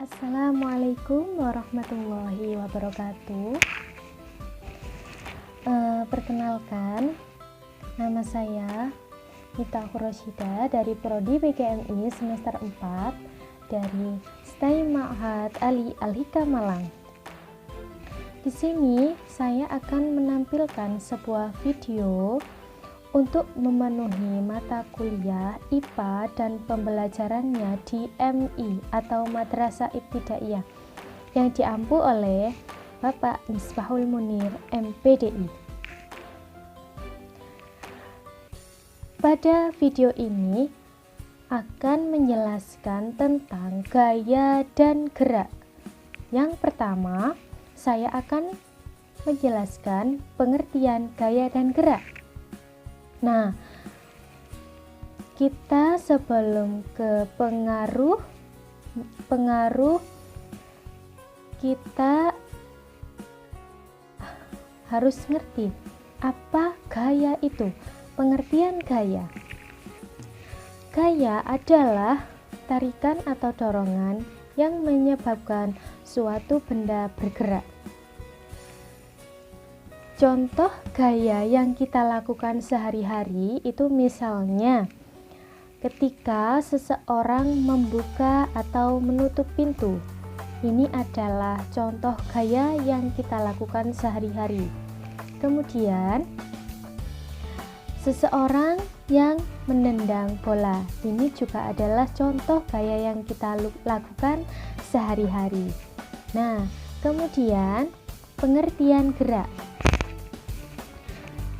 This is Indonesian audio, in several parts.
Assalamualaikum warahmatullahi wabarakatuh. Perkenalkan, nama saya Mita Khurosida dari Prodi PGMI semester 4 dari STAI Ma'had Ali Al-Hikam Malang. Di sini saya akan menampilkan sebuah video untuk memenuhi mata kuliah IPA dan pembelajarannya di MI atau Madrasah Ibtidaiyah yang diampu oleh Bapak Misbahul Munir MPDI. Pada video ini akan menjelaskan tentang gaya dan gerak. Yang pertama, saya akan menjelaskan pengertian gaya dan gerak. Nah, kita sebelum ke pengaruh kita harus ngerti apa gaya itu. Pengertian gaya. Gaya adalah tarikan atau dorongan yang menyebabkan suatu benda bergerak. Contoh gaya yang kita lakukan sehari-hari itu misalnya ketika seseorang membuka atau menutup pintu. Ini adalah contoh gaya yang kita lakukan sehari-hari. Kemudian seseorang yang menendang bola. Ini juga adalah contoh gaya yang kita lakukan sehari-hari. Nah, kemudian pengertian gerak.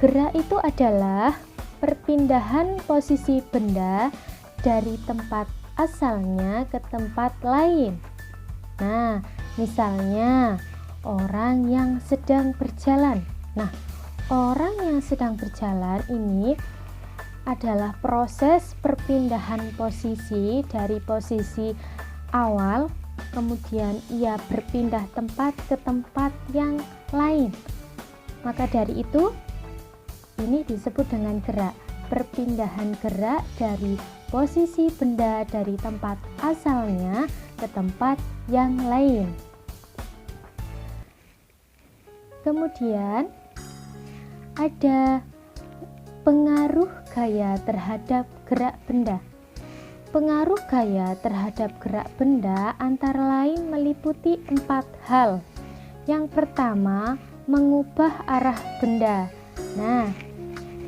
Gerak itu adalah perpindahan posisi benda dari tempat asalnya ke tempat lain. Nah, misalnya orang yang sedang berjalan. Nah, orang yang sedang berjalan ini adalah proses perpindahan posisi dari posisi awal, kemudian ia berpindah tempat ke tempat yang lain. Maka dari itu, ini disebut dengan gerak, perpindahan gerak dari posisi benda dari tempat asalnya ke tempat yang lain. Kemudian ada pengaruh gaya terhadap gerak benda. Pengaruh gaya terhadap gerak benda antara lain meliputi 4 hal. Yang pertama, mengubah arah benda. Nah,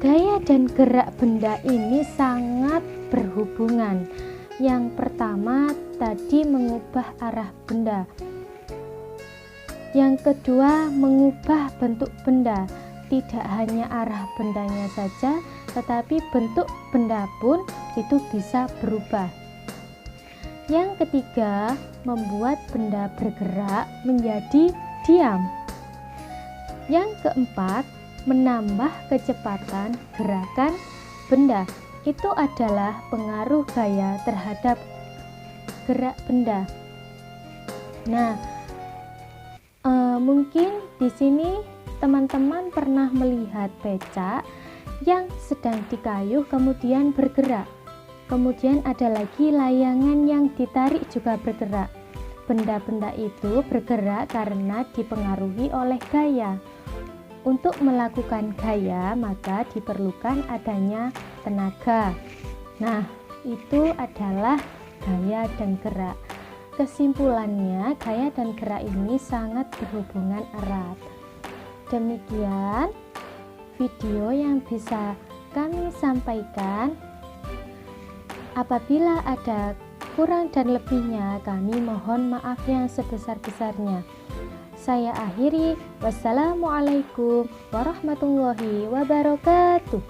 gaya dan gerak benda ini sangat berhubungan. Yang pertama tadi mengubah arah benda. Yang kedua mengubah bentuk benda. Tidak hanya arah bendanya saja, tetapi bentuk benda pun itu bisa berubah. Yang ketiga membuat benda bergerak menjadi diam. Yang keempat menambah kecepatan gerakan benda. Itu adalah pengaruh gaya terhadap gerak benda. Nah, mungkin di sini teman-teman pernah melihat becak yang sedang dikayuh kemudian bergerak. Kemudian ada lagi layangan yang ditarik juga bergerak. Benda-benda itu bergerak karena dipengaruhi oleh gaya. Untuk melakukan gaya, maka diperlukan adanya tenaga. Nah, itu adalah gaya dan gerak. Kesimpulannya, gaya dan gerak ini sangat berhubungan erat. Demikian video yang bisa kami sampaikan. Apabila ada kurang dan lebihnya, kami mohon maaf yang sebesar-besarnya. Saya akhiri. Wassalamualaikum warahmatullahi wabarakatuh.